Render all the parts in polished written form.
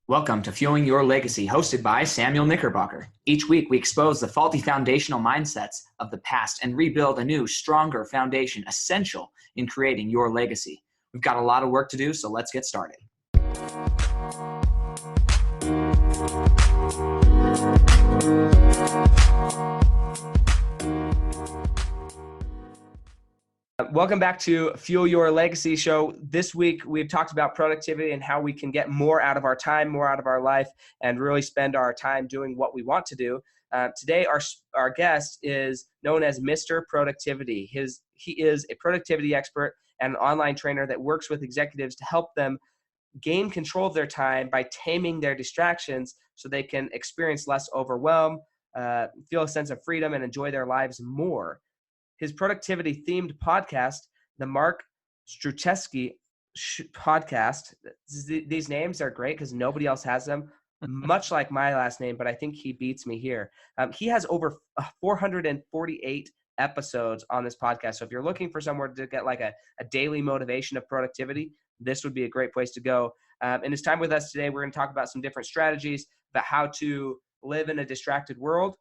Welcome to Fueling Your Legacy, hosted by Samuel Knickerbocker. Each week, we expose the faulty foundational mindsets of the past and rebuild a new, stronger foundation essential in creating your legacy. We've got a lot of work to do, so let's get started. Welcome back to Fuel Your Legacy show. This week, we've talked about productivity and how we can get more out of our time, more out of our life, and really spend our time doing what we want to do. Today, our guest is known as Mr. Productivity. He is a productivity expert and an online trainer that works with executives to help them gain control of their time by taming their distractions so they can experience less overwhelm, feel a sense of freedom, and enjoy their lives more. His productivity-themed podcast, the Mark Struczewski Podcast. These names are great because nobody else has them, much like my last name, but I think he beats me here. He has over 448 episodes on this podcast. So if you're looking for somewhere to get like a daily motivation of productivity, this would be a great place to go. In his time with us today, we're going to talk about some different strategies about how to live in a distracted world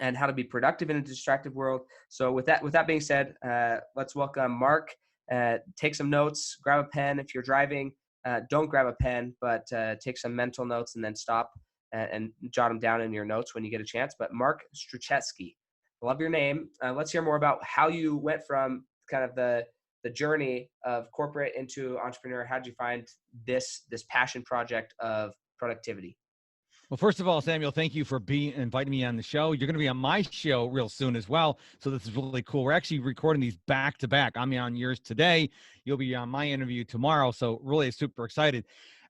and how to be productive in a distracted world. So with that being said, let's welcome Mark. Take some notes, grab a pen. If you're driving, don't grab a pen, but take some mental notes and then stop and jot them down in your notes when you get a chance. But Mark Struczewski, love your name. Let's hear more about how you went from kind of the journey of corporate into entrepreneur. How did you find this passion project of productivity? Well, first of all, Samuel, thank you for inviting me on the show. You're going to be on my show real soon as well. So this is really cool. We're actually recording these back to back. I'm on yours today. You'll be on my interview tomorrow. So really super excited.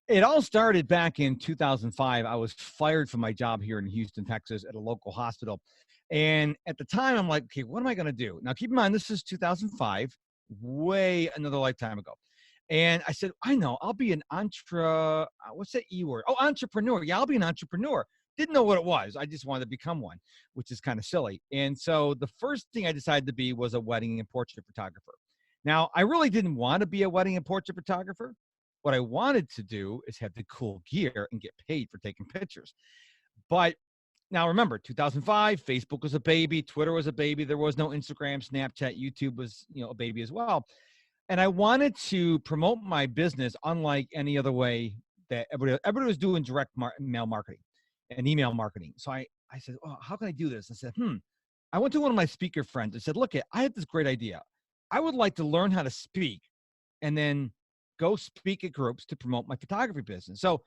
It all started back in 2005. I was fired from my job here in Houston, Texas at a local hospital. And at the time, I'm like, okay, what am I going to do? Now, keep in mind, this is 2005, way another lifetime ago. And I said, I know, I'll be an what's that E word? Oh, entrepreneur. Yeah, I'll be an entrepreneur. Didn't know what it was. I just wanted to become one, which is kind of silly. And so the first thing I decided to be was a wedding and portrait photographer. Now, I really didn't want to be a wedding and portrait photographer. What I wanted to do is have the cool gear and get paid for taking pictures. But now remember, 2005, Facebook was a baby. Twitter was a baby. There was no Instagram, Snapchat, YouTube was, a baby as well. And I wanted to promote my business unlike any other way that everybody was doing direct mail marketing and email marketing. So I said, oh, how can I do this? I said, I went to one of my speaker friends and said, look, I have this great idea. I would like to learn how to speak and then go speak at groups to promote my photography business. So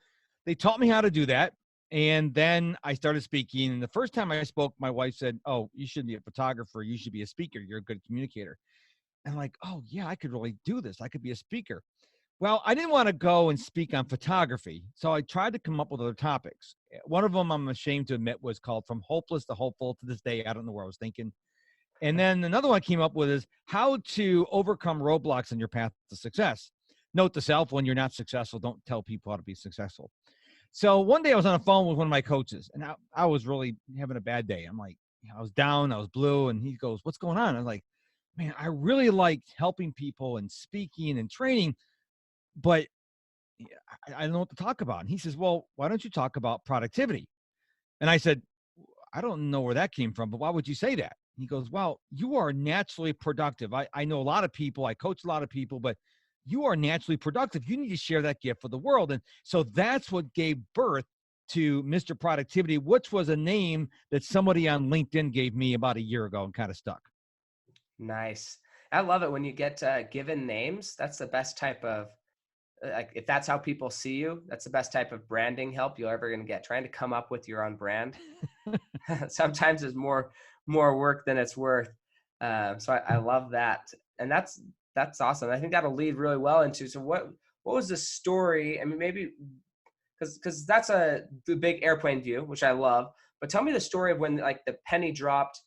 they taught me how to do that. And then I started speaking. And the first time I spoke, my wife said, oh, you shouldn't be a photographer. You should be a speaker. You're a good communicator. And I'm like, oh, yeah, I could really do this. I could be a speaker. Well, I didn't want to go and speak on photography. So I tried to come up with other topics. One of them, I'm ashamed to admit, was called From Hopeless to Hopeful. To this day, I don't know where I was thinking. And then another one I came up with is how to overcome roadblocks on your path to success. Note to self, when you're not successful, don't tell people how to be successful. So one day I was on the phone with one of my coaches, and I was really having a bad day. I'm like, I was down, I was blue, and he goes, what's going on? I was like, man, I really liked helping people and speaking and training, but I don't know what to talk about. And he says, well, why don't you talk about productivity? And I said, I don't know where that came from, but why would you say that? He goes, well, you are naturally productive. I know a lot of people, I coach a lot of people, but you are naturally productive. You need to share that gift for the world. And so that's what gave birth to Mr. Productivity, which was a name that somebody on LinkedIn gave me about a year ago and kind of stuck. Nice. I love it when you get given names. That's the best type of, if that's how people see you, that's the best type of branding help you're ever going to get. Trying to come up with your own brand sometimes is more work than it's worth. So I love that. And that's awesome. I think that'll lead really well into, so what was the story? I mean, maybe because that's the big airplane view, which I love, but tell me the story of when like the penny dropped,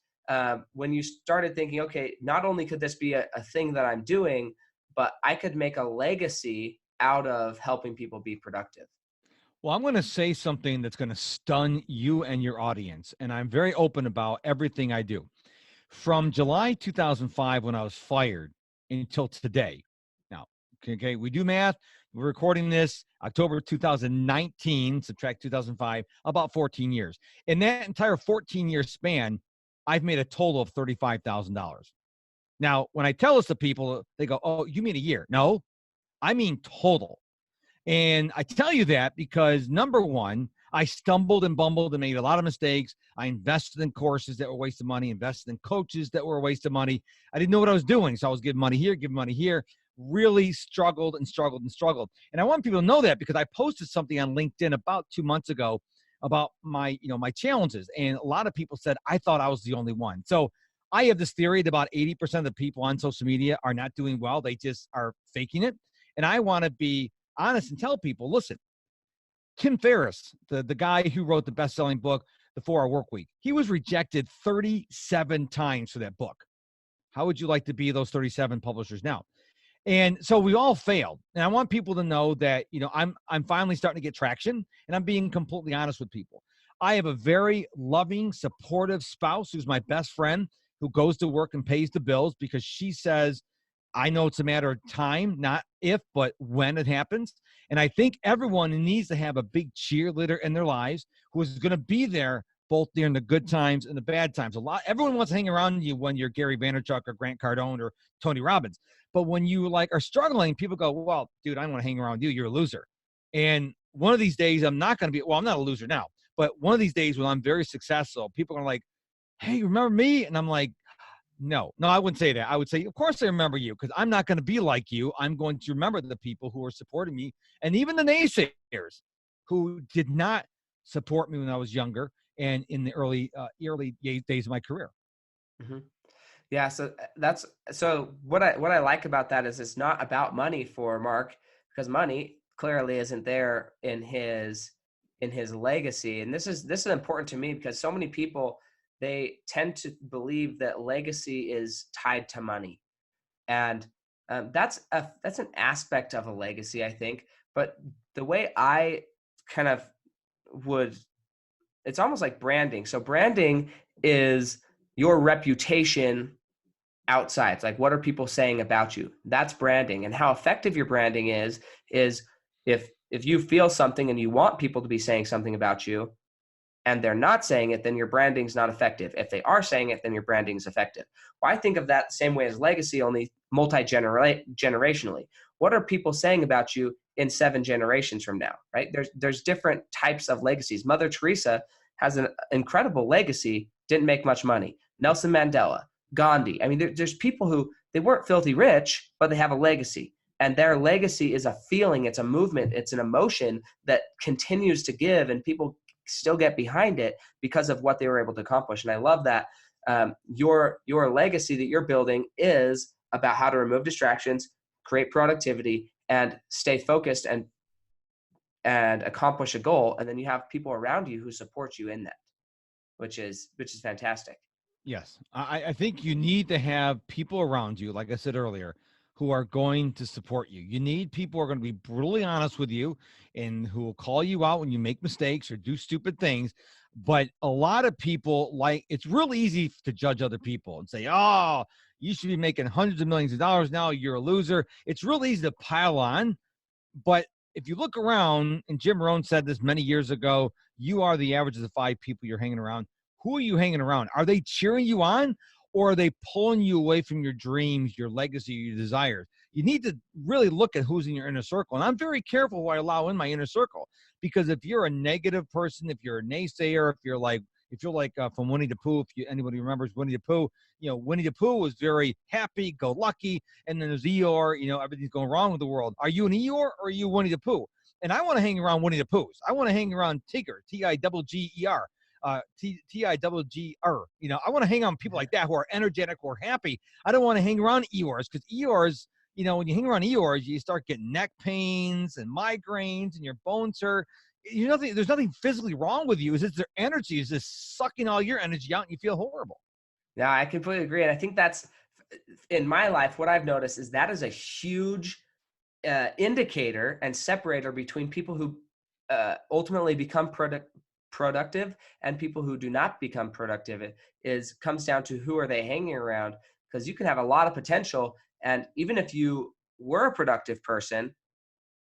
when you started thinking, okay, not only could this be a thing that I'm doing, but I could make a legacy out of helping people be productive. Well, I'm going to say something that's going to stun you and your audience, and I'm very open about everything I do. From July 2005, when I was fired, until today. Now, Okay, we do math. We're recording this October 2019, subtract 2005, about 14 years. In that entire 14-year span, I've made a total of $35,000. Now, when I tell this to people, they go, oh, you mean a year? No, I mean total. And I tell you that because, number one, I stumbled and bumbled and made a lot of mistakes. I invested in courses that were a waste of money, invested in coaches that were a waste of money. I didn't know what I was doing. So I was giving money here, really struggled and struggled and struggled. And I want people to know that because I posted something on LinkedIn about 2 months ago about my challenges. And a lot of people said, I thought I was the only one. So I have this theory that about 80% of the people on social media are not doing well. They just are faking it. And I want to be honest and tell people, listen, Tim Ferriss, the guy who wrote the best-selling book, The 4-Hour Workweek, he was rejected 37 times for that book. How would you like to be those 37 publishers now? And so we all failed. And I want people to know that, I'm finally starting to get traction, and I'm being completely honest with people. I have a very loving, supportive spouse who's my best friend, who goes to work and pays the bills because she says, I know it's a matter of time, not if, but when it happens. And I think everyone needs to have a big cheerleader in their lives who is going to be there both during the good times and the bad times. Everyone wants to hang around you when you're Gary Vaynerchuk or Grant Cardone or Tony Robbins. But when you are struggling, people go, well, dude, I don't want to hang around with you. You're a loser. And one of these days I'm not going to be, I'm not a loser now, but one of these days when I'm very successful, people are like, hey, remember me? And I'm like, no, I wouldn't say that. I would say, of course I remember you, because I'm not going to be like you. I'm going to remember the people who are supporting me, and even the naysayers who did not support me when I was younger and in the early days of my career. Mm-hmm. Yeah. So what I like about that is it's not about money for Mark, because money clearly isn't there in his legacy. And this is important to me because so many people, they tend to believe that legacy is tied to money. And that's an aspect of a legacy, I think. But the way I kind of it's almost like branding. So branding is your reputation outside. It's like, what are people saying about you? That's branding. And how effective your branding is if you feel something and you want people to be saying something about you, and they're not saying it, then your branding's not effective. If they are saying it, then your branding is effective. Well, I think of that the same way as legacy, only multi-generationally. What are people saying about you in 7 generations from now, right? There's different types of legacies. Mother Teresa has an incredible legacy, didn't make much money. Nelson Mandela, Gandhi. I mean, there's people who, they weren't filthy rich, but they have a legacy. And their legacy is a feeling, it's a movement, it's an emotion that continues to give, and people still get behind it because of what they were able to accomplish. And I love that your legacy that you're building is about how to remove distractions, create productivity, and stay focused and accomplish a goal. And then you have people around you who support you in that, which is fantastic. Yes. I think you need to have people around you, like I said earlier, who are going to support you. You need people who are going to be brutally honest with you and who will call you out when you make mistakes or do stupid things. But a lot of people, it's real easy to judge other people and say, oh, you should be making hundreds of millions of dollars now. You're a loser. It's real easy to pile on. But if you look around, and Jim Rohn said this many years ago, you are the average of the 5 people you're hanging around. Who are you hanging around? Are they cheering you on? Or are they pulling you away from your dreams, your legacy, your desires? You need to really look at who's in your inner circle. And I'm very careful who I allow in my inner circle, because if you're a negative person, if you're a naysayer, if you're like from Winnie the Pooh, anybody remembers Winnie the Pooh, Winnie the Pooh was very happy-go-lucky, and then there's Eeyore, everything's going wrong with the world. Are you an Eeyore or are you Winnie the Pooh? And I want to hang around Winnie the Poohs. I want to hang around Tigger, Tigger. Tigger. I want to hang on people like that who are energetic, who are happy. I don't want to hang around Eeyores, because Eeyores, when you hang around Eeyores, you start getting neck pains and migraines and your bones hurt. There's nothing physically wrong with you. It's just their energy is just sucking all your energy out and you feel horrible. Yeah, I completely agree. And I think that's, in my life, what I've noticed is that is a huge indicator and separator between people who ultimately become productive and people who do not become productive. It comes down to who are they hanging around, because you can have a lot of potential, and even if you were a productive person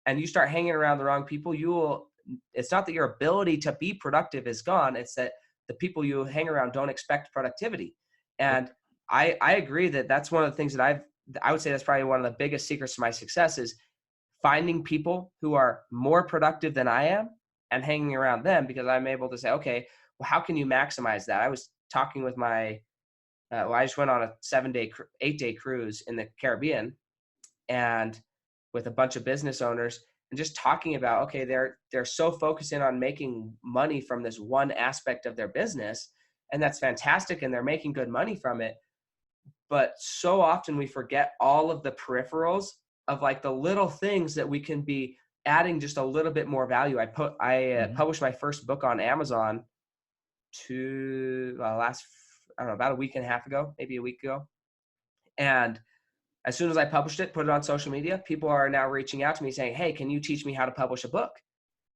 and you start hanging around the wrong people, it's not that your ability to be productive is gone. It's that the people you hang around don't expect productivity. And I agree that that's one of the things that I would say that's probably one of the biggest secrets to my success is finding people who are more productive than I am and hanging around them, because I'm able to say, okay, well, how can you maximize that? I was talking with I just went on a 8-day cruise in the Caribbean, and with a bunch of business owners, and just talking about, okay, they're so focused in on making money from this one aspect of their business, and that's fantastic, and they're making good money from it. But so often we forget all of the peripherals of like the little things that we can be adding just a little bit more value. I published my first book on Amazon about a week and a half ago, maybe a week ago. And as soon as I published it, put it on social media, people are now reaching out to me saying, hey, can you teach me how to publish a book?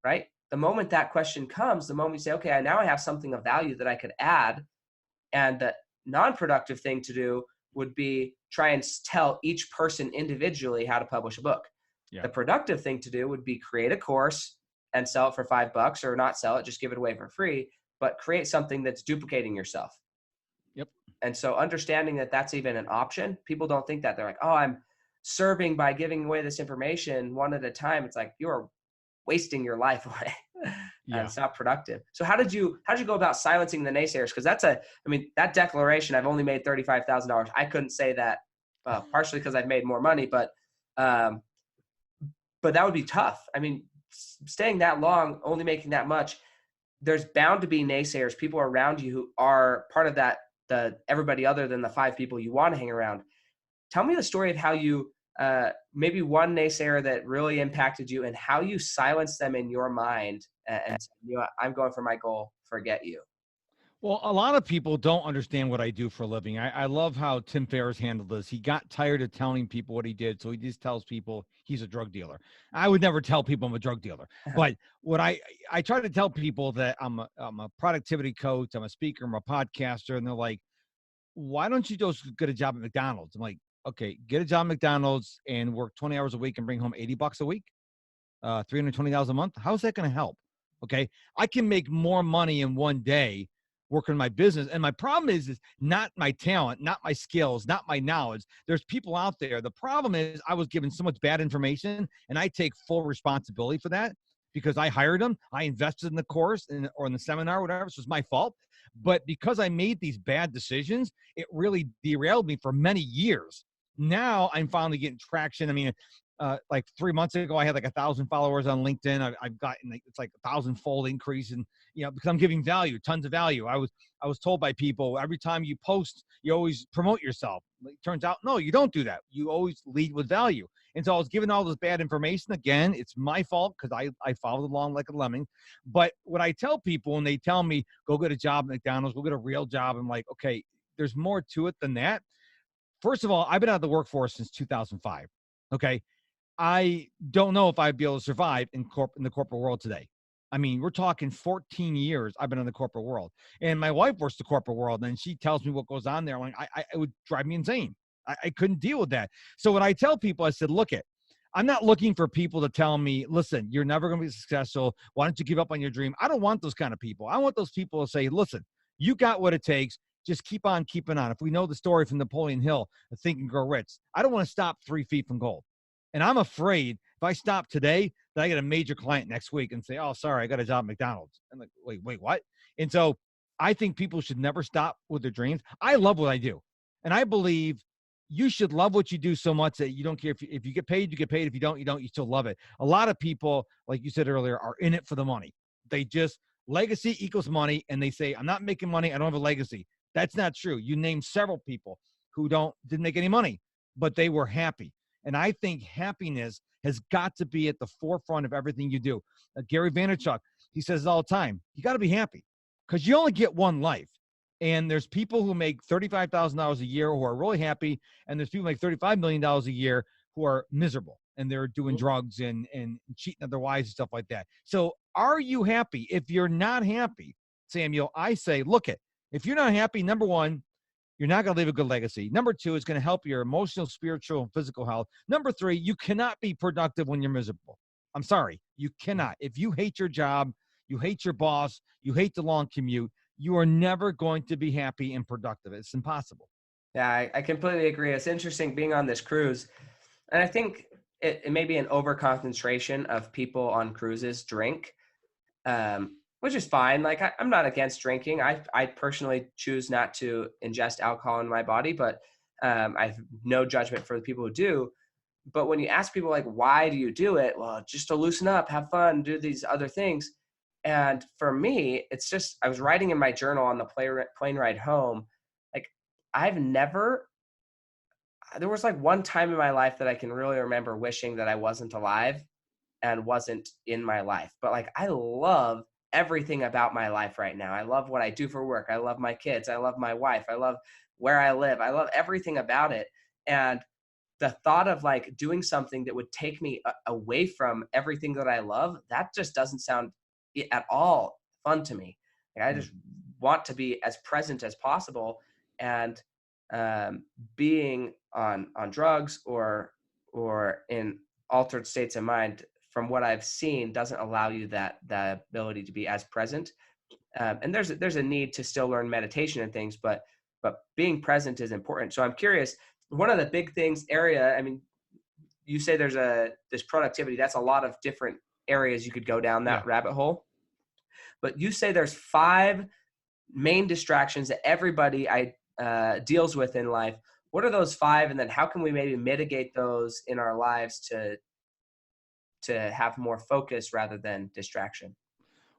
Right? The moment that question comes, the moment you say, okay, now I have something of value that I could add. And the non-productive thing to do would be try and tell each person individually how to publish a book. Yeah. The productive thing to do would be create a course and sell it for $5, or not sell it, just give it away for free, but create something that's duplicating yourself. Yep. And so understanding that that's even an option, people don't think that. They're like, oh, I'm serving by giving away this information one at a time. It's like, you're wasting your life away. Yeah. And it's not productive. So how did you go about silencing the naysayers? Because that declaration, I've only made $35,000. I couldn't say that, partially because I've made more money, but that would be tough. I mean, staying that long, only making that much, there's bound to be naysayers, people around you who are part of that, everybody other than the 5 people you want to hang around. Tell me the story of how you, maybe one naysayer that really impacted you and how you silenced them in your mind and I'm going for my goal, forget you. Well, a lot of people don't understand what I do for a living. I love how Tim Ferriss handled this. He got tired of telling people what he did, so he just tells people he's a drug dealer. I would never tell people I'm a drug dealer, but what I try to tell people that I'm a productivity coach, I'm a speaker, I'm a podcaster, and they're like, why don't you just get a job at McDonald's? I'm like, okay, get a job at McDonald's and work 20 hours a week and bring home $80 a week, $320 a month. How's that going to help? Okay, I can make more money in one day working my business. And my problem is not my talent, not my skills, not my knowledge. There's people out there. The problem is I was given so much bad information, and I take full responsibility for that because I hired them. I invested in the course or in the seminar, whatever. So it's my fault. But because I made these bad decisions, it really derailed me for many years. Now I'm finally getting traction. I mean, like 3 months ago, I had like 1,000 followers on LinkedIn. I've gotten it's like 1,000-fold increase, and because I'm giving value, tons of value. I was told by people, every time you post, you always promote yourself. It turns out, no, you don't do that. You always lead with value. And so I was given all this bad information. Again, it's my fault because I followed along like a lemming. But what I tell people when they tell me, go get a job at McDonald's, go get a real job, I'm like, okay, there's more to it than that. First of all, I've been out of the workforce since 2005. Okay. I don't know if I'd be able to survive in the corporate world today. I mean, we're talking 14 years I've been in the corporate world. And my wife works the corporate world, and she tells me what goes on there. I'm like, it would drive me insane. I couldn't deal with that. So when I tell people, I said, look I'm not looking for people to tell me, listen, you're never going to be successful. Why don't you give up on your dream? I don't want those kind of people. I want those people to say, listen, you got what it takes. Just keep on keeping on. If we know the story from Napoleon Hill, Think and Grow Rich, I don't want to stop 3 feet from gold. And I'm afraid if I stop today, that I get a major client next week and say, oh, sorry, I got a job at McDonald's. I'm like, wait, what? And so I think people should never stop with their dreams. I love what I do. And I believe you should love what you do so much that you don't care if you get paid, you get paid. If you don't, you still love it. A lot of people, like you said earlier, are in it for the money. They just, legacy equals money. And they say, I'm not making money. I don't have a legacy. That's not true. You named several people who didn't make any money, but they were happy. And I think happiness has got to be at the forefront of everything you do. Gary Vaynerchuk, he says it all the time. You got to be happy because you only get one life. And there's people who make $35,000 a year who are really happy. And there's people who make $35 million a year who are miserable. And they're doing drugs and cheating on their wives and stuff like that. So are you happy? If you're not happy, Samuel, I say, if you're not happy, number one, You're not going to leave a good legacy. Number 2, it's going to help your emotional, spiritual, and physical health. Number 3, you cannot be productive when you're miserable. I'm sorry, you cannot. If you hate your job, you hate your boss, you hate the long commute, you are never going to be happy and productive. It's impossible. Yeah, I completely agree. It's interesting being on this cruise. And I think it may be an overconcentration of people on cruises drink, which is fine. Like I'm not against drinking. I personally choose not to ingest alcohol in my body, but I have no judgment for the people who do. But when you ask people like, why do you do it? Well, just to loosen up, have fun, do these other things. And for me, it's just, I was writing in my journal on the plane ride home. Like there was like one time in my life that I can really remember wishing that I wasn't alive and wasn't in my life. But like, I love everything about my life right now. I love what I do for work. I love my kids. I love my wife. I love where I live. I love everything about it. And the thought of like doing something that would take me away from everything that I love, that just doesn't sound at all fun to me. Like, I just want to be as present as possible. And being on drugs or in altered states of mind, from what I've seen, doesn't allow you that ability to be as present. And there's a need to still learn meditation and things, but being present is important. So I'm curious, one of the big things I mean, you say there's this productivity, that's a lot of different areas you could go down that rabbit hole. But you say there's 5 main distractions that everybody deals with in life. What are those 5? And then how can we maybe mitigate those in our lives to have more focus rather than distraction?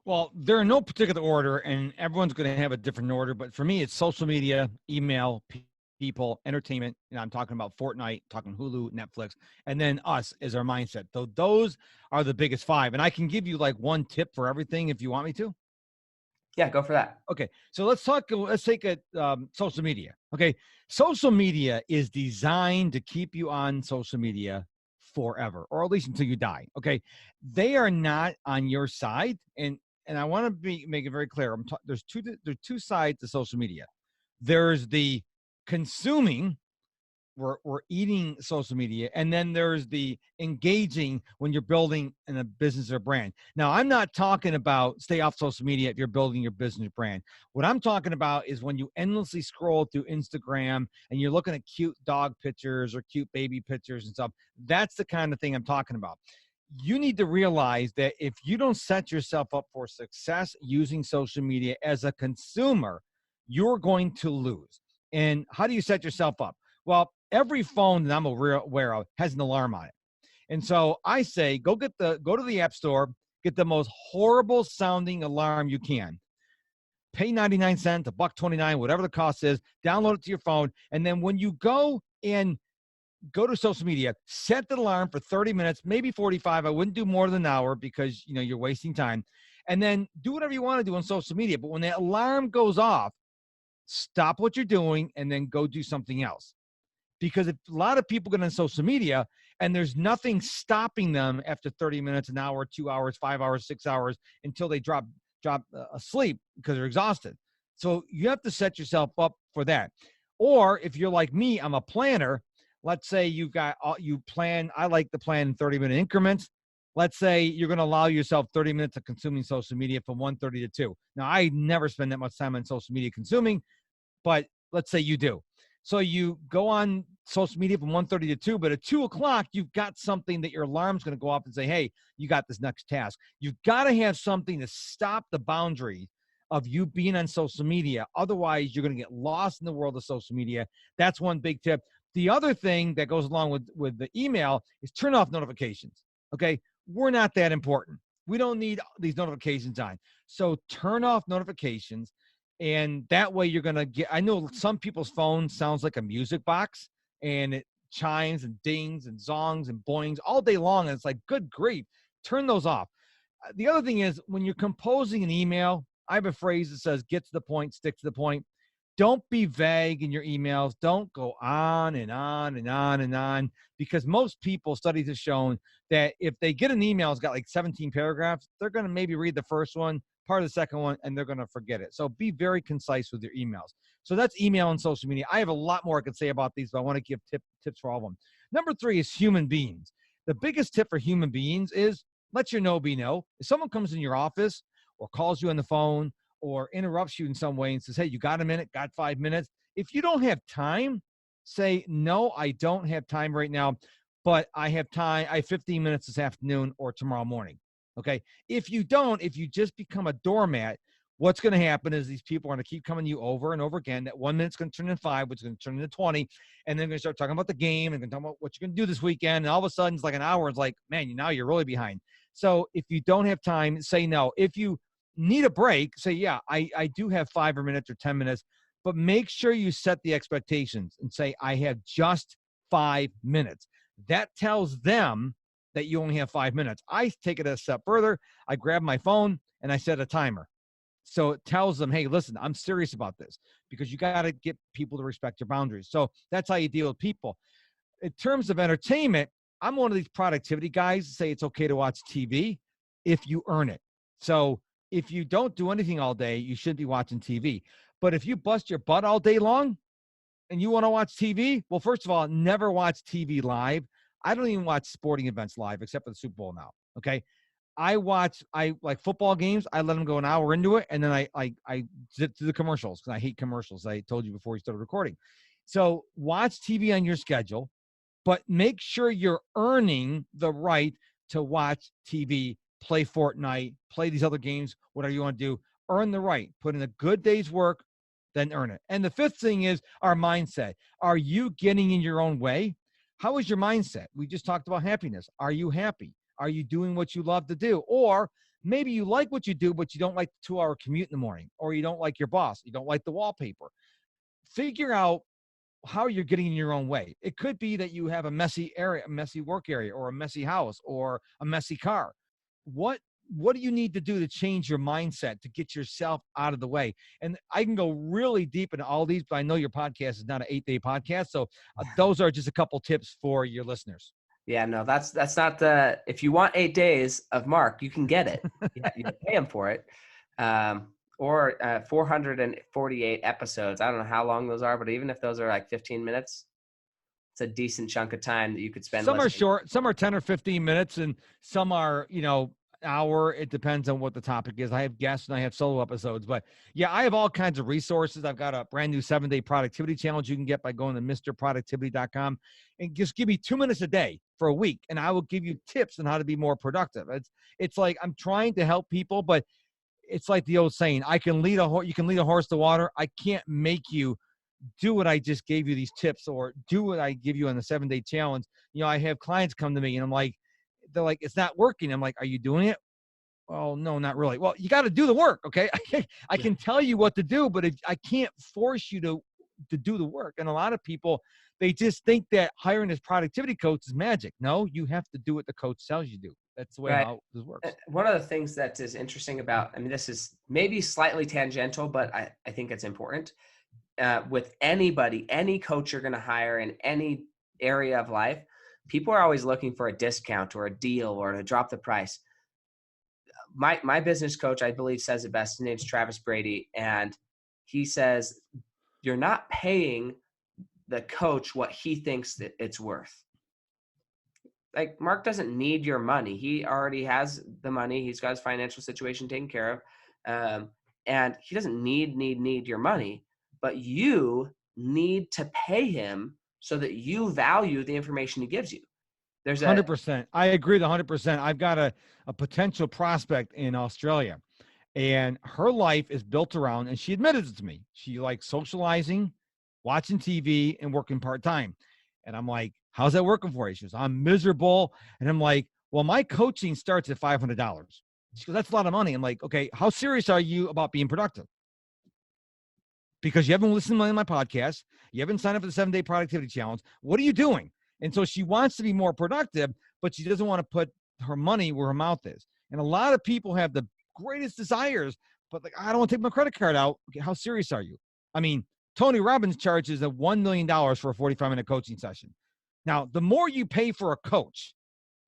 Well, they're in no particular order, and everyone's going to have a different order. But for me, it's social media, email, people, entertainment. And I'm talking about Fortnite, talking Hulu, Netflix, and then us as our mindset. So those are the biggest 5. And I can give you like one tip for everything if you want me to. Yeah, go for that. Okay, so let's take social media. Okay, social media is designed to keep you on social media forever, or at least until you die. Okay, they are not on your side, and I want to make it very clear. There's two sides to social media. There's the consuming. We're eating social media, and then there's the engaging when you're building in a business or brand. Now, I'm not talking about stay off social media if you're building your business brand. What I'm talking about is when you endlessly scroll through Instagram and you're looking at cute dog pictures or cute baby pictures and stuff. That's the kind of thing I'm talking about. You need to realize that if you don't set yourself up for success using social media as a consumer, you're going to lose. And how do you set yourself up? Well, every phone that I'm aware of has an alarm on it. And so I say, go to the App Store, get the most horrible sounding alarm you can. Pay 99 cents, $1.29, whatever the cost is, download it to your phone. And then when you go to social media, set the alarm for 30 minutes, maybe 45. I wouldn't do more than an hour because, you're wasting time. And then do whatever you want to do on social media. But when that alarm goes off, stop what you're doing and then go do something else. Because if a lot of people get on social media and there's nothing stopping them after 30 minutes, an hour, 2 hours, 5 hours, 6 hours until they drop asleep because they're exhausted. So you have to set yourself up for that. Or if you're like me, I'm a planner. Let's say you plan. I like to plan in 30-minute increments. Let's say you're going to allow yourself 30 minutes of consuming social media from 1:30 to 2. Now, I never spend that much time on social media consuming, but let's say you do. So you go on social media from 1:30 to 2, but at 2 o'clock, you've got something that your alarm's going to go off and say, hey, you got this next task. You've got to have something to stop the boundary of you being on social media. Otherwise, you're going to get lost in the world of social media. That's one big tip. The other thing that goes along with the email is turn off notifications. Okay, we're not that important. We don't need these notifications on. So turn off notifications. And that way you're going to get, I know some people's phone sounds like a music box and it chimes and dings and zongs and boings all day long. And it's like, good grief, turn those off. The other thing is when you're composing an email, I have a phrase that says, get to the point, stick to the point. Don't be vague in your emails. Don't go on and on and on and on, because most people, studies have shown that if they get an email that's got like 17 paragraphs, they're going to maybe read the first one, part of the second one, and they're going to forget it. So be very concise with your emails. So that's email and social media. I have a lot more I could say about these, but I want to give tips for all of them. Number 3 is human beings. The biggest tip for human beings is let your no be no. If someone comes in your office or calls you on the phone or interrupts you in some way and says, hey, you got a minute, got 5 minutes? If you don't have time, say, no, I don't have time right now, but I have time. I have 15 minutes this afternoon or tomorrow morning. Okay. If you don't, if you just become a doormat, what's going to happen is these people are going to keep coming to you over and over again. That 1 minute's going to turn into 5, which is going to turn into 20. And then they're going to start talking about the game and going to talk about what you're going to do this weekend. And all of a sudden it's like an hour. It's like, man, now you're really behind. So if you don't have time, say no. If you need a break, say, yeah, I do have 5 minutes or 10 minutes, but make sure you set the expectations and say, I have just 5 minutes. That tells them that you only have 5 minutes. I take it a step further. I grab my phone and I set a timer. So it tells them, hey, listen, I'm serious about this, because you got to get people to respect your boundaries. So that's how you deal with people. In terms of entertainment, I'm one of these productivity guys that say it's okay to watch TV if you earn it. So if you don't do anything all day, you should be watching TV. But if you bust your butt all day long and you want to watch TV, well, first of all, never watch TV live. I don't even watch sporting events live except for the Super Bowl now. Okay. I like football games. I let them go an hour into it, and then I zip through the commercials because I hate commercials. I told you before we started recording. So watch TV on your schedule, but make sure you're earning the right to watch TV, play Fortnite, play these other games, whatever you want to do. Earn the right. Put in a good day's work, then earn it. And the fifth thing is our mindset. Are you getting in your own way? How is your mindset? We just talked about happiness. Are you happy? Are you doing what you love to do? Or maybe you like what you do, but you don't like the 2-hour commute in the morning, or you don't like your boss. You don't like the wallpaper. Figure out how you're getting in your own way. It could be that you have a messy area, a messy work area, or a messy house, or a messy car. What do you need to do to change your mindset to get yourself out of the way? And I can go really deep into all these, but I know your podcast is not an 8-day podcast. So those are just a couple tips for your listeners. Yeah, no, that's not the, if you want 8 days of Mark, you can get it. You pay him for it. Or 448 episodes. I don't know how long those are, but even if those are like 15 minutes, it's a decent chunk of time that you could spend. Some are short, some are 10 or 15 minutes, and some are, hour. It depends on what the topic is. I have guests and I have solo episodes, but yeah, I have all kinds of resources. I've got a brand new 7-day productivity challenge you can get by going to mrproductivity.com and just give me 2 minutes a day for a week. And I will give you tips on how to be more productive. It's like, I'm trying to help people, but it's like the old saying, you can lead a horse to water. I can't make you do what I just gave you these tips, or do what I give you on the 7-day challenge. I have clients come to me and they're like, it's not working. I'm like, are you doing it? Oh, no, not really. Well, you got to do the work. Okay. I can tell you what to do, but I can't force you to do the work. And a lot of people, they just think that hiring this productivity coach is magic. No, you have to do what the coach tells you to do. That's the way how this works. One of the things that is interesting about, this is maybe slightly tangential, but I think it's important. With anybody, any coach you're going to hire in any area of life, people are always looking for a discount or a deal or to drop the price. My business coach, I believe, says it best. His name's Travis Brady. And he says, you're not paying the coach what he thinks that it's worth. Like, Mark doesn't need your money. He already has the money. He's got his financial situation taken care of. And he doesn't need your money, but you need to pay him so that you value the information he gives you. There's 100%. I agree with 100%. I've got a potential prospect in Australia, and her life is built around, and she admitted it to me, she likes socializing, watching TV, and working part-time. And I'm like, how's that working for you? She goes, I'm miserable. And I'm like, well, my coaching starts at $500. She goes, that's a lot of money. I'm like, okay, how serious are you about being productive? Because you haven't listened to my podcast. You haven't signed up for the 7-day productivity challenge. What are you doing? And so she wants to be more productive, but she doesn't want to put her money where her mouth is. And a lot of people have the greatest desires, but like, I don't want to take my credit card out. Okay, how serious are you? Tony Robbins charges $1 million for a 45-minute coaching session. Now, the more you pay for a coach,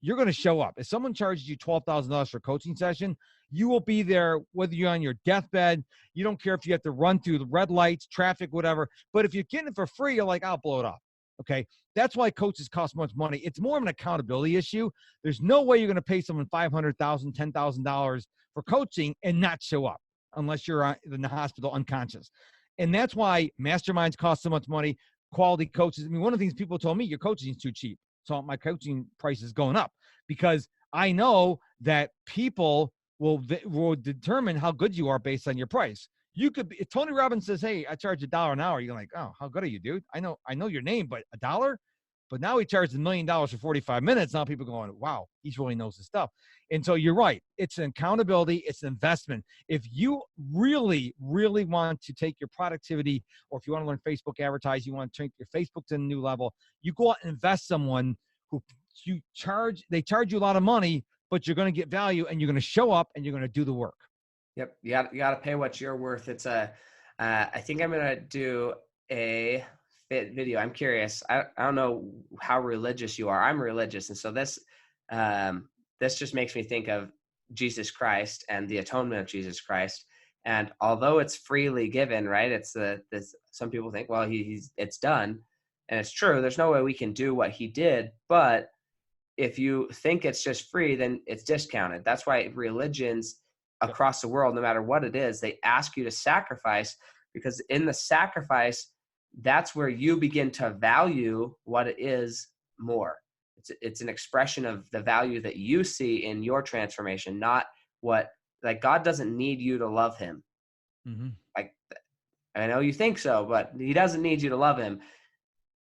you're going to show up. If someone charges you $12,000 for a coaching session, You will be there whether you're on your deathbed. You don't care if you have to run through the red lights, traffic, whatever. But if you're getting it for free, you're like, I'll blow it up. Okay. That's why coaches cost much money. It's more of an accountability issue. There's no way you're going to pay someone $500,000, $10,000 for coaching and not show up unless you're in the hospital unconscious. And that's why masterminds cost so much money. Quality coaches. I mean, one of the things people told me, your coaching is too cheap. So my coaching price is going up because I know that people will determine how good you are based on your price. You could be, if Tony Robbins says, hey, I charge $1 an hour. You're like, oh, how good are you, dude? I know your name, but $1? But now he charges $1 million for 45 minutes. Now people are going, wow, he really knows his stuff. And so you're right. It's an accountability. It's an investment. If you really, really want to take your productivity, or if you want to learn Facebook advertising, you want to take your Facebook to a new level, you go out and invest someone who they charge you a lot of money, but you're going to get value and you're going to show up and you're going to do the work. Yep. You got to pay what you're worth. It's I think I'm going to do a video. I'm curious. I don't know how religious you are. I'm religious. And so this just makes me think of Jesus Christ and the atonement of Jesus Christ. And although it's freely given, right? It's some people think, well, it's done. And it's true. There's no way we can do what he did. But if you think it's just free, then it's discounted. That's why religions across the world, no matter what it is, they ask you to sacrifice, because in the sacrifice, that's where you begin to value what it is more. It's an expression of the value that you see in your transformation, not what, like, God doesn't need you to love him. Mm-hmm. Like, I know you think so, but he doesn't need you to love him.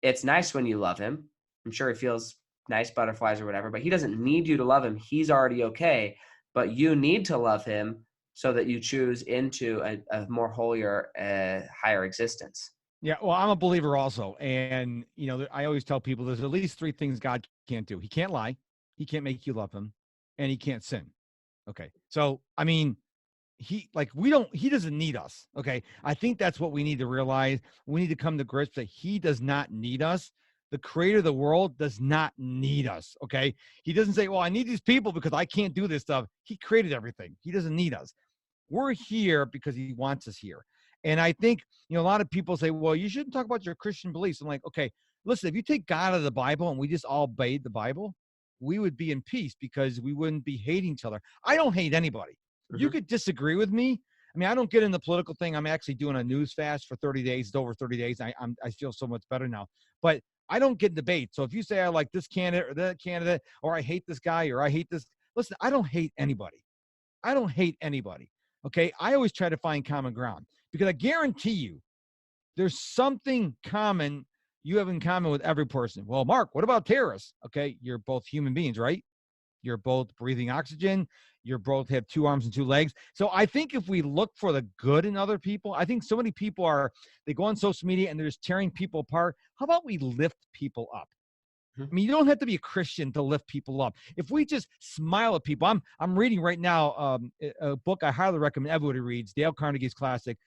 It's nice when you love him. I'm sure he feels nice, butterflies or whatever, but he doesn't need you to love him. He's already okay, but you need to love him so that you choose into a more holier, higher existence. Yeah, well, I'm a believer also. And, I always tell people there's at least 3 things God can't do. He can't lie. He can't make you love him. And he can't sin. Okay. So, I mean, he doesn't need us. Okay. I think that's what we need to realize. We need to come to grips that he does not need us. The creator of the world does not need us. Okay. He doesn't say, well, I need these people because I can't do this stuff. He created everything. He doesn't need us. We're here because he wants us here. And I think, a lot of people say, well, you shouldn't talk about your Christian beliefs. I'm like, okay, listen, if you take God out of the Bible and we just all obeyed the Bible, we would be in peace because we wouldn't be hating each other. I don't hate anybody. Mm-hmm. You could disagree with me. I mean, I don't get in the political thing. I'm actually doing a news fast for 30 days. It's over 30 days. I feel so much better now. But I don't get in debate. So if you say I like this candidate or that candidate, or I hate this guy or I hate this, listen, I don't hate anybody. I don't hate anybody. Okay. I always try to find common ground because I guarantee you there's something common you have in common with every person. Well, Mark, what about terrorists? Okay. You're both human beings, right? You're both breathing oxygen. You both have 2 arms and 2 legs. So I think if we look for the good in other people, I think so many people they go on social media and they're just tearing people apart. How about we lift people up? I mean, you don't have to be a Christian to lift people up. If we just smile at people, I'm reading right now a book I highly recommend everybody reads, Dale Carnegie's classic,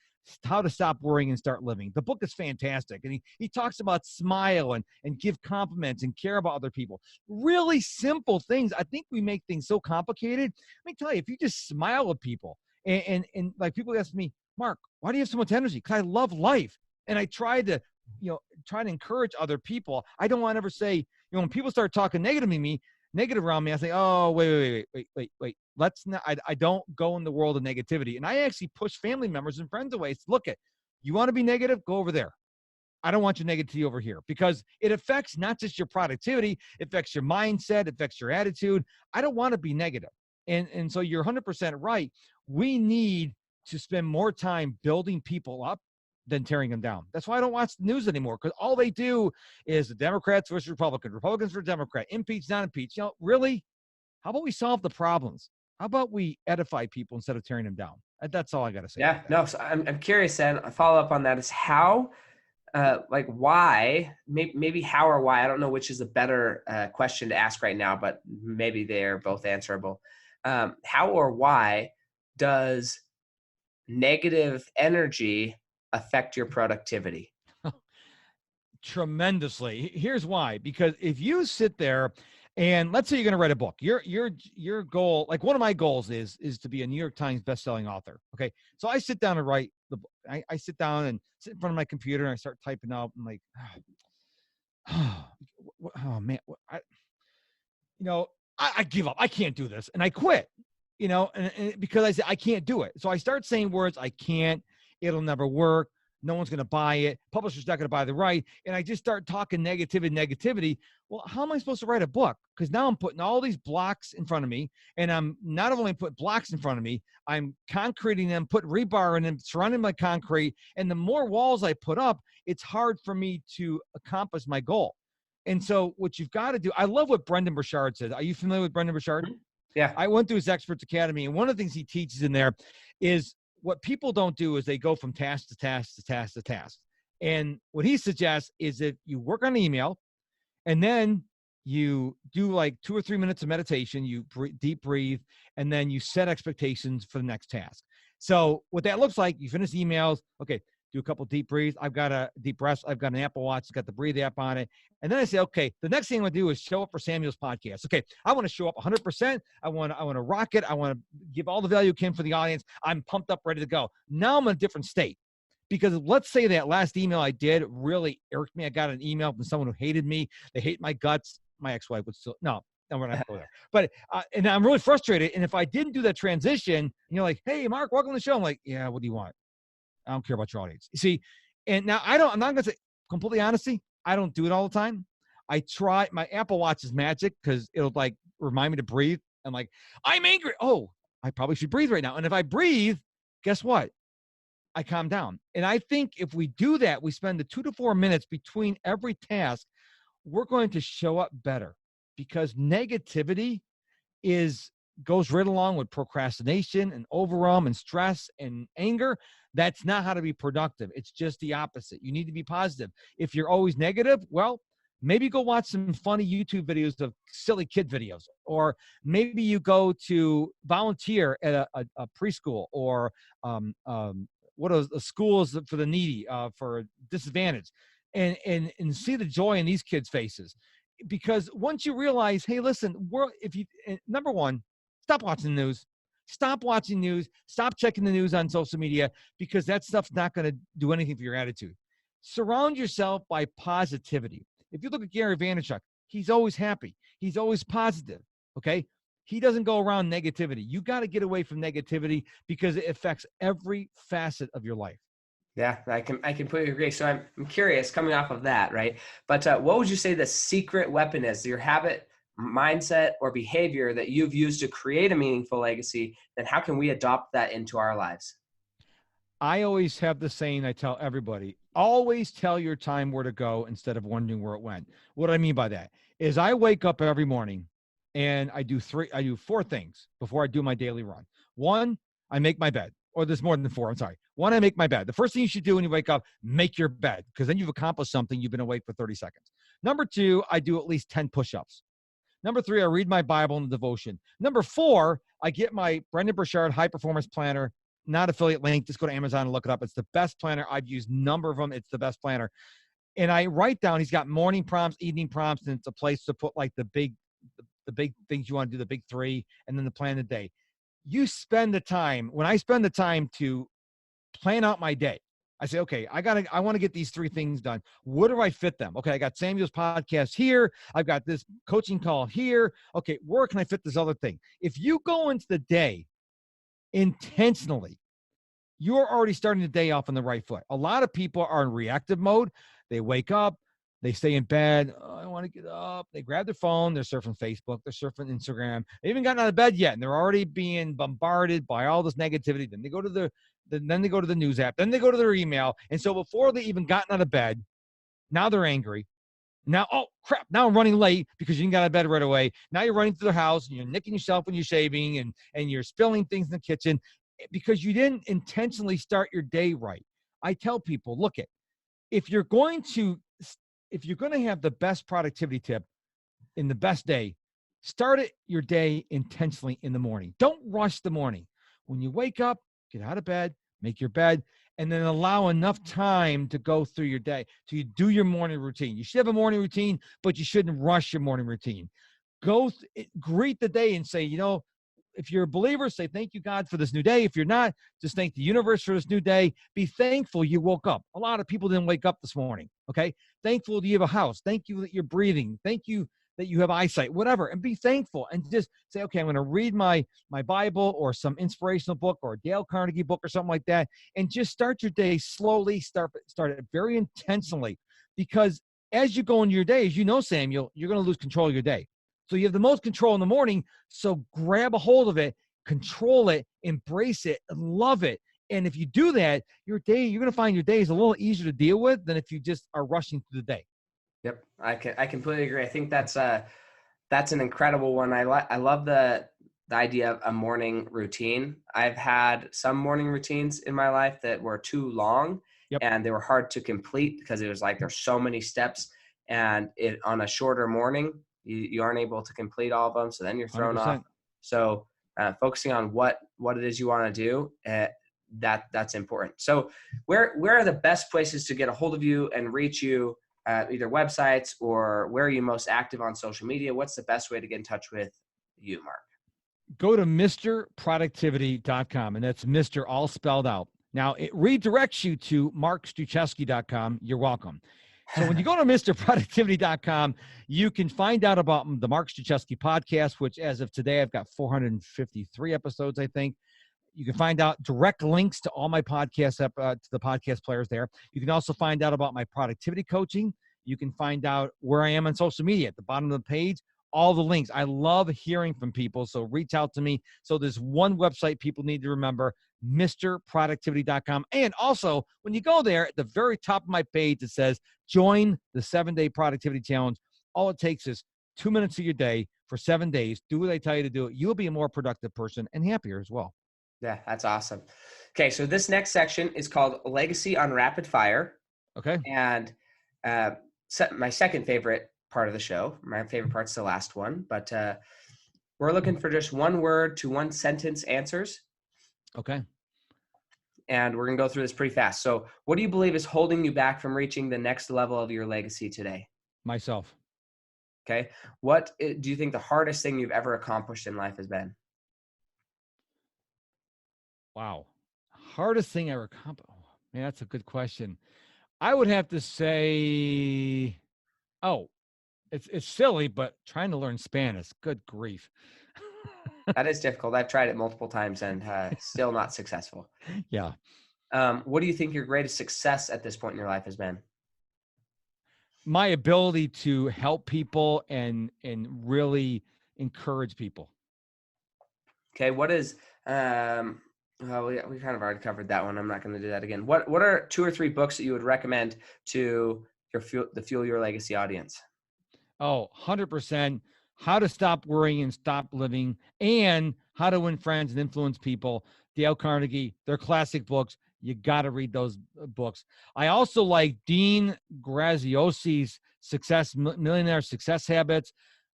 How to Stop Worrying and Start Living. The book is fantastic. And he talks about smile and give compliments and care about other people. Really simple things. I think we make things so complicated. Let me tell you, if you just smile at people and like people ask me, Mark, why do you have so much energy? Because I love life. And I try to encourage other people. I don't want to ever say, when people start talking negative around me, I say, oh, wait. Let's not, I don't go in the world of negativity. And I actually push family members and friends away. Look you want to be negative? Go over there. I don't want your negativity over here because it affects not just your productivity, it affects your mindset, it affects your attitude. I don't want to be negative. And so you're 100% right. We need to spend more time building people up than tearing them down. That's why I don't watch the news anymore, because all they do is the Democrats versus Republicans, Republicans versus Democrat, impeach, not impeach. Really? How about we solve the problems? How about we edify people instead of tearing them down? That's all I got to say. Yeah, no, so I'm curious then, a follow up on that is how, why, maybe how or why, I don't know which is a better question to ask right now, but maybe they're both answerable. How or why does negative energy affect your productivity? Tremendously. Here's why. Because if you sit there And let's say you're going to write a book. Your goal, like one of my goals is to be a New York Times bestselling author. Okay. So I sit down and write the book. I sit down and sit in front of my computer and I start typing out. I'm like, oh man, I give up. I can't do this. And I quit, and because I said, I can't do it. So I start saying words. I can't, it'll never work. No one's going to buy it. Publisher's not going to buy the right. And I just start talking negativity. Well, how am I supposed to write a book? Because now I'm putting all these blocks in front of me, and I'm not only put blocks in front of me, I'm concreting them, put rebar in them, surrounding my concrete. And the more walls I put up, it's hard for me to accomplish my goal. And so what you've got to do, I love what Brendan Burchard says. Are you familiar with Brendan Burchard? Yeah. I went through his Experts Academy, and one of the things he teaches in there is what people don't do is they go from task to task to task to task. And what he suggests is that you work on an email, and then you do like 2 or 3 minutes of meditation, you deep breathe, and then you set expectations for the next task. So what that looks like, you finish the emails, okay, do a couple deep breaths. I've got a deep breaths. I've got an Apple Watch. It's got the breathe app on it. And then I say, okay, the next thing I'm going to do is show up for Samuel's podcast. Okay, I want to show up 100%. I want to rock it. I want to give all the value I can for the audience. I'm pumped up, ready to go. Now I'm in a different state. Because let's say that last email I did really irked me. I got an email from someone who hated me. They hate my guts. My ex-wife would still, no, we're not going there. But, and I'm really frustrated. And if I didn't do that transition, and you're like, hey, Mark, welcome to the show. I'm like, yeah, what do you want? I don't care about your audience. You see, and now I'm not going to say completely honesty. I don't do it all the time. I try. My Apple Watch is magic because it'll like remind me to breathe. I'm like, I'm angry. Oh, I probably should breathe right now. And if I breathe, guess what? I calm down. And I think if we do that, we spend the 2 to 4 minutes between every task, we're going to show up better, because negativity goes right along with procrastination and overwhelm and stress and anger. That's not how to be productive. It's just the opposite. You need to be positive. If you're always negative, well, maybe go watch some funny YouTube videos of silly kid videos, or maybe you go to volunteer at a preschool, or what are the schools for the needy, for disadvantaged, and see the joy in these kids' faces. Because once you realize, hey, listen, number one, stop watching the news. Stop watching news. Stop checking the news on social media, because that stuff's not going to do anything for your attitude. Surround yourself by positivity. If you look at Gary Vaynerchuk, he's always happy. He's always positive, okay? He doesn't go around negativity. You got to get away from negativity, because it affects every facet of your life. Yeah, I completely agree. So I'm curious, coming off of that, right? But what would you say the secret weapon is? Your habit, mindset, or behavior that you've used to create a meaningful legacy? Then how can we adopt that into our lives? I always have the saying I tell everybody: always tell your time where to go instead of wondering where it went. What I mean by that is I wake up every morning and I do 4 things before I do my daily run. 1, I make my bed. Or there's more than 4. I'm sorry. 1, I make my bed. The first thing you should do when you wake up, make your bed, because then you've accomplished something. You've been awake for 30 seconds. Number 2, I do at least 10 push-ups. Number 3, I read my Bible and the devotion. Number 4, I get my Brendan Burchard High Performance Planner, not affiliate link. Just go to Amazon and look it up. It's the best planner. I've used a number of them. It's the best planner. And I write down, he's got morning prompts, evening prompts, and it's a place to put like the big things you want to do, the big 3, and then the plan of the day. You spend the time. When I spend the time to plan out my day, I say, okay, I want to get these 3 things done. Where do I fit them? Okay, I got Samuel's podcast here. I've got this coaching call here. Okay, where can I fit this other thing? If you go into the day intentionally, you're already starting the day off on the right foot. A lot of people are in reactive mode. They wake up, they stay in bed. Oh, I want to get up. They grab their phone. They're surfing Facebook. They're surfing Instagram. They haven't gotten out of bed yet, and they're already being bombarded by all this negativity. Then they go to the news app. Then they go to their email. And so before they even gotten out of bed, now they're angry. Now, oh crap! Now I'm running late because you didn't get out of bed right away. Now you're running through the house and you're nicking yourself when you're shaving, and you're spilling things in the kitchen because you didn't intentionally start your day right. I tell people, look if you're going to have the best productivity tip in the best day, start your day intentionally in the morning. Don't rush the morning. When you wake up, get out of bed, make your bed, and then allow enough time to go through your day. So you do your morning routine. You should have a morning routine, but you shouldn't rush your morning routine. greet the day and say, if you're a believer, say, thank you, God, for this new day. If you're not, just thank the universe for this new day. Be thankful you woke up. A lot of people didn't wake up this morning, okay? Thankful that you have a house. Thank you that you're breathing. Thank you that you have eyesight, whatever, and be thankful. And just say, okay, I'm going to read my Bible or some inspirational book or a Dale Carnegie book or something like that, and just start your day slowly, start it very intentionally. Because as you go into your day, as you know, Samuel, you're going to lose control of your day. So you have the most control in the morning. So grab a hold of it, control it, embrace it, and love it. And if you do that, your day, you're going to find your day is a little easier to deal with than if you just are rushing through the day. Yep. I completely agree. I think that's an incredible one. I love the idea of a morning routine. I've had some morning routines in my life that were too long. Yep. And they were hard to complete because it was like, there's so many steps, and on a shorter morning, you aren't able to complete all of them. So then you're thrown 100%. Off. So focusing on what it is you want to do, that's important. So where are the best places to get a hold of you and reach you, either websites or where are you most active on social media? What's the best way to get in touch with you, Mark? Go to MrProductivity.com, and that's Mr. all spelled out. Now, it redirects you to MarkStruczewski.com. You're welcome. So when you go to MrProductivity.com, you can find out about the Mark Struczewski Podcast, which as of today, I've got 453 episodes, I think. You can find out direct links to all my podcasts, to the podcast players there. You can also find out about my productivity coaching. You can find out where I am on social media at the bottom of the page, all the links. I love hearing from people, so reach out to me. So there's one website people need to remember, MrProductivity.com. And also, when you go there, at the very top of my page, it says, join the 7-day productivity challenge. All it takes is 2 minutes of your day for 7 days. Do what I tell you to do. You'll be a more productive person and happier as well. Yeah, that's awesome. Okay, so this next section is called Legacy on Rapid Fire. Okay. And my second favorite part of the show, my favorite part's the last one, but we're looking for just 1 word to 1 sentence answers. Okay. And we're going to go through this pretty fast. So what do you believe is holding you back from reaching the next level of your legacy today? Myself. Okay. What do you think the hardest thing you've ever accomplished in life has been? Wow. Hardest thing I ever accomplished. Oh, man, that's a good question. I would have to say, it's silly, but trying to learn Spanish. Good grief. That is difficult. I've tried it multiple times and still not successful. Yeah. What do you think your greatest success at this point in your life has been? My ability to help people and really encourage people. Okay. What is, we kind of already covered that one. I'm not going to do that again. What are 2 or 3 books that you would recommend to the Fuel Your Legacy audience? 100%. How to Stop Worrying and Stop Living, and How to Win Friends and Influence People. Dale Carnegie, they're classic books. You got to read those books. I also like Dean Graziosi's Millionaire Success Habits.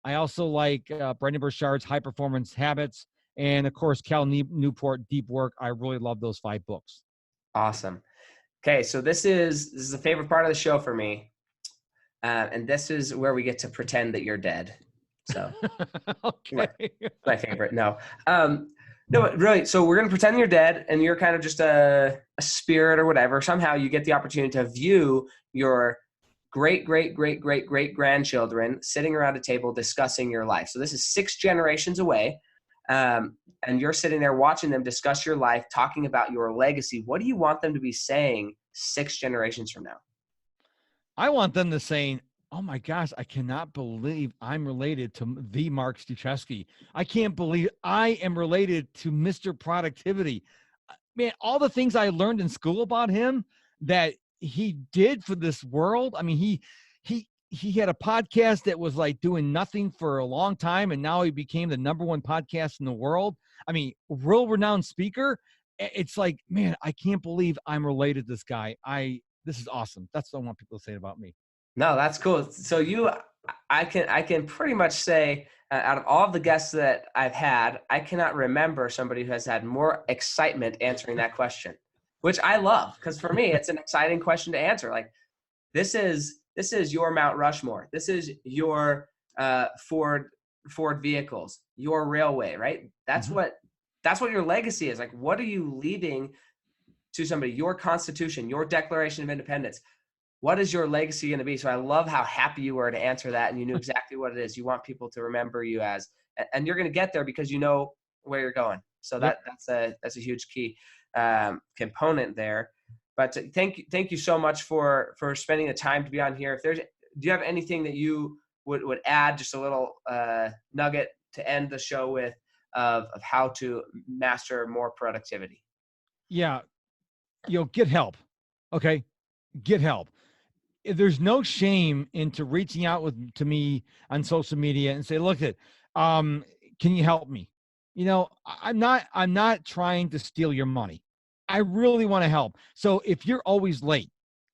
I also like Brendon Burchard's High Performance Habits. And of course, Cal Newport, Deep Work. I really love those 5 books. Awesome. Okay. So this is a favorite part of the show for me. And this is where we get to pretend that you're dead. So okay. my favorite. No, but really. So we're going to pretend you're dead and you're kind of just a spirit or whatever. Somehow you get the opportunity to view your great grandchildren sitting around a table discussing your life. So this is 6 generations away. And you're sitting there watching them discuss your life, talking about your legacy. What do you want them to be saying 6 generations from now? I want them to say, oh my gosh, I cannot believe I'm related to the Mark Struczewski. I can't believe I am related to Mr. Productivity. Man, all the things I learned in school about him that he did for this world. I mean, he had a podcast that was like doing nothing for a long time, and now he became the #1 podcast in the world. I mean, world-renowned speaker. It's like, man, I can't believe I'm related to this guy. This is awesome. That's what I want people to say about me. No, that's cool. So I can pretty much say out of all of the guests that I've had, I cannot remember somebody who has had more excitement answering that question, which I love, because for me, it's an exciting question to answer. Like, this is your Mount Rushmore. This is your Ford Ford vehicles, your railway, right? That's what your legacy is. Like, what are you leaving to somebody? Your Constitution, your Declaration of Independence. What is your legacy going to be? So I love how happy you were to answer that, and you knew exactly what it is. You want people to remember you as, and you're going to get there because you know where you're going. So that's a huge key component there. But thank you so much for spending the time to be on here. Do you have anything that you would add, just a little nugget to end the show with of how to master more productivity? Yeah. Get help. Okay. Get help. There's no shame into reaching out to me on social media and say, look, can you help me? I'm not trying to steal your money. I really want to help. So if you're always late,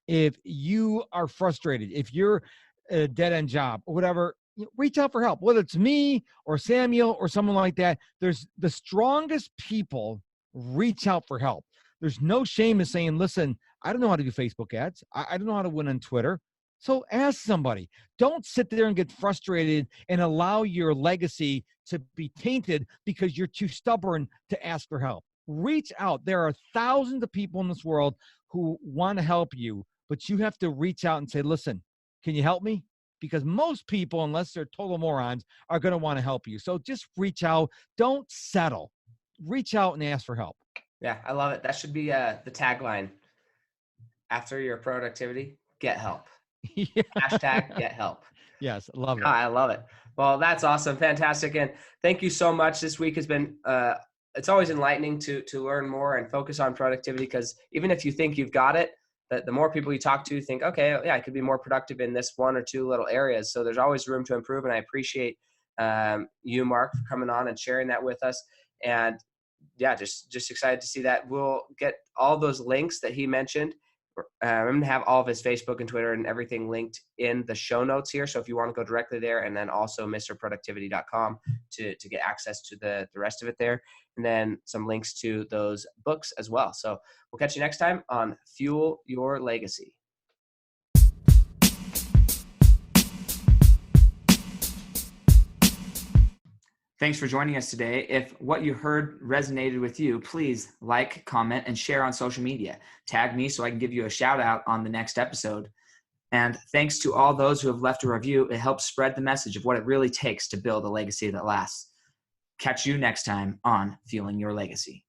if you are frustrated, if you're a dead end job or whatever, reach out for help, whether it's me or Samuel or someone like that. There's the strongest people reach out for help. There's no shame in saying, listen, I don't know how to do Facebook ads. I don't know how to win on Twitter. So ask somebody. Don't sit there and get frustrated and allow your legacy to be tainted because you're too stubborn to ask for help. Reach out. There are thousands of people in this world who want to help you, but you have to reach out and say, listen, can you help me? Because most people, unless they're total morons, are going to want to help you. So just reach out. Don't settle. Reach out and ask for help. Yeah, I love it. That should be the tagline. After your productivity, get help. Yeah. Hashtag get help. Yes, love it. I love it. Well, that's awesome. Fantastic. And thank you so much. This week has been, it's always enlightening to learn more and focus on productivity, because even if you think you've got it, the more people you talk to think, okay, yeah, I could be more productive in this one or two little areas. So there's always room to improve. And I appreciate you, Mark, for coming on and sharing that with us. And yeah, just excited to see that. We'll get all those links that he mentioned. I'm going to have all of his Facebook and Twitter and everything linked in the show notes here. So if you want to go directly there, and then also MrProductivity.com to get access to the rest of it there, and then some links to those books as well. So we'll catch you next time on Fuel Your Legacy. Thanks for joining us today. If what you heard resonated with you, please like, comment, and share on social media. Tag me so I can give you a shout out on the next episode. And thanks to all those who have left a review. It helps spread the message of what it really takes to build a legacy that lasts. Catch you next time on Fueling Your Legacy.